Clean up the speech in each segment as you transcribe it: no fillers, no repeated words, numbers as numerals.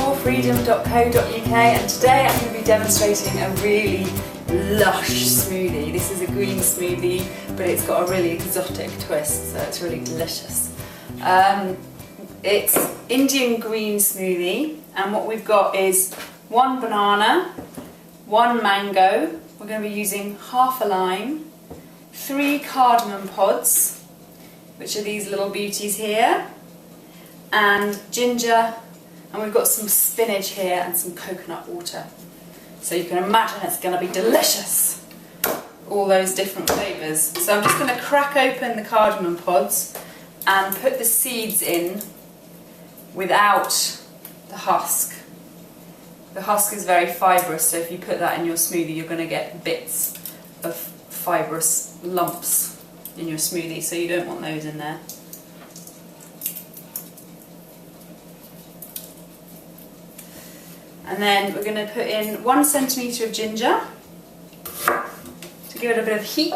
yourfreedom.co.uk, and today I'm going to be demonstrating a really lush smoothie. This is a green smoothie, but it's got a really exotic twist, so it's really delicious. It's Indian green smoothie, and what we've got is 1 banana, 1 mango, we're going to be using half a lime, 3 cardamom pods, which are these little beauties here, and ginger, and we've got some spinach here and some coconut water. So you can imagine it's going to be delicious, all those different flavours. So I'm just going to crack open the cardamom pods and put the seeds in without the husk. The husk is very fibrous, so if you put that in your smoothie you're going to get bits of fibrous lumps in your smoothie, so you don't want those in there. And then we're going to put in 1 centimetre of ginger to give it a bit of heat,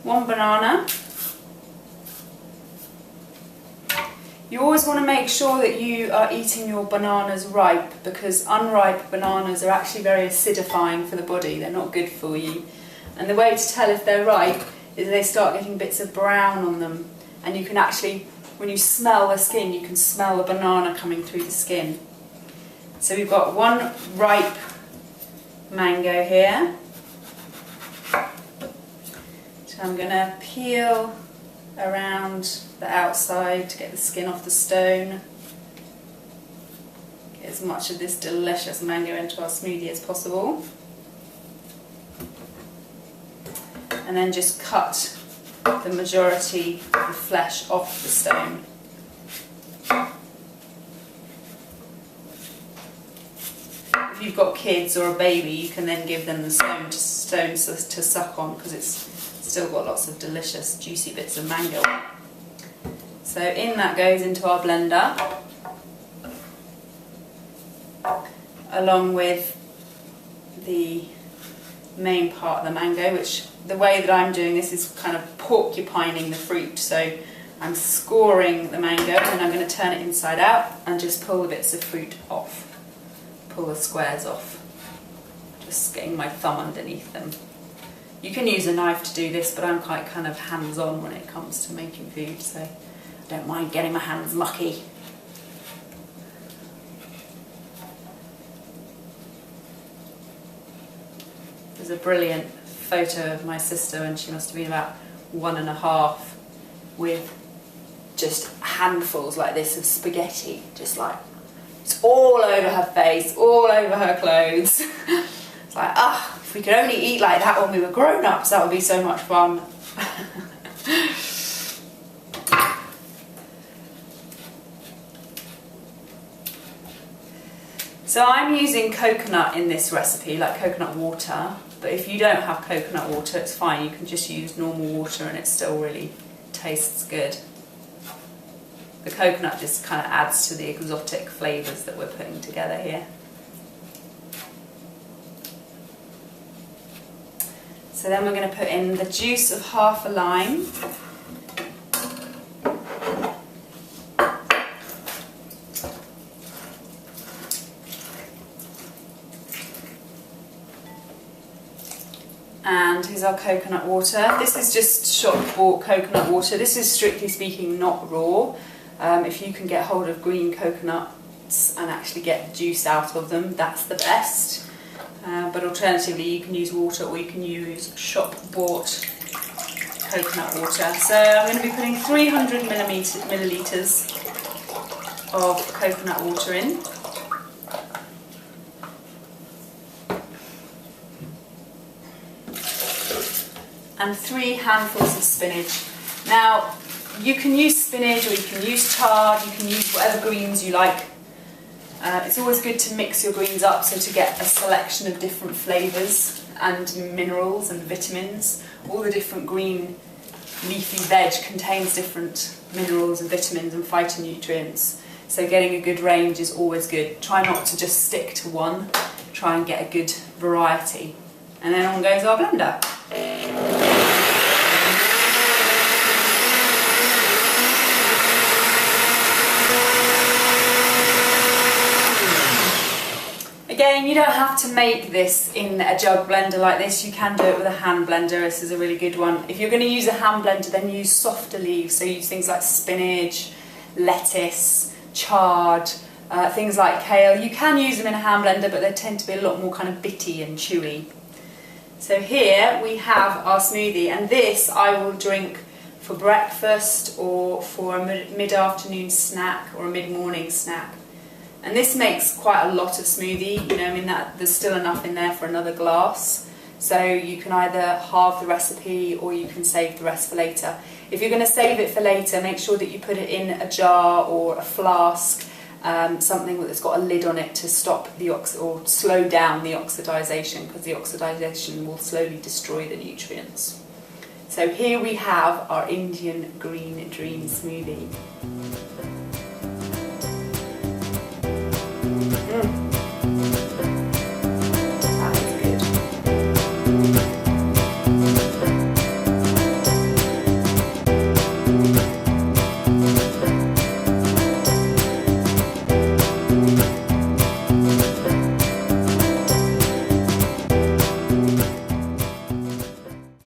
1 banana. You always want to make sure that you are eating your bananas ripe, because unripe bananas are actually very acidifying for the body, they're not good for you. And the way to tell if they're ripe is they start getting bits of brown on them, and you can actually, when you smell the skin, you can smell the banana coming through the skin. So we've got 1 ripe mango here. So I'm going to peel around the outside to get the skin off the stone. Get as much of this delicious mango into our smoothie as possible. And then just cut the majority of the flesh off the stone. If you've got kids or a baby, you can then give them the stones to suck on, because it's still got lots of delicious juicy bits of mango. So in that goes into our blender, along with the main part of the mango, which the way that I'm doing this is kind of porcupining the fruit. So I'm scoring the mango and I'm going to turn it inside out and just pull the bits of fruit off. Pull the squares off, just getting my thumb underneath them. You can use a knife to do this, but I'm quite kind of hands-on when it comes to making food, so I don't mind getting my hands mucky. There's a brilliant photo of my sister when she must have been about 1½, with just handfuls like this of spaghetti, just like it's all over her face, all over her clothes. It's like, if we could only eat like that when we were grown-ups, that would be so much fun. So I'm using coconut in this recipe, like coconut water, but if you don't have coconut water, it's fine, you can just use normal water and it still really tastes good. The coconut just kind of adds to the exotic flavours that we're putting together here. So then we're going to put in the juice of half a lime. And here's our coconut water. This is just shop-bought coconut water. This is strictly speaking not raw. If you can get hold of green coconuts and actually get juice out of them, that's the best. But alternatively, you can use water, or you can use shop-bought coconut water. So I'm going to be putting 300 millilitres of coconut water in. And 3 handfuls of spinach. Now, you can use spinach, or you can use chard, you can use whatever greens you like. It's always good to mix your greens up, so to get a selection of different flavours and minerals and vitamins. All the different green leafy veg contains different minerals and vitamins and phytonutrients. So getting a good range is always good. Try not to just stick to one, try and get a good variety. And then on goes our blender. Again, you don't have to make this in a jug blender like this. You can do it with a hand blender. This is a really good one. If you're going to use a hand blender, then use softer leaves. So use things like spinach, lettuce, chard, things like kale. You can use them in a hand blender, but they tend to be a lot more kind of bitty and chewy. So here we have our smoothie, and this I will drink for breakfast or for a mid-afternoon snack or a mid-morning snack. And this makes quite a lot of smoothie, you know, I mean that there's still enough in there for another glass. So you can either halve the recipe or you can save the rest for later. If you're going to save it for later, make sure that you put it in a jar or a flask, something that's got a lid on it to stop the or slow down the oxidisation, because the oxidisation will slowly destroy the nutrients. So here we have our Indian Green Dream smoothie.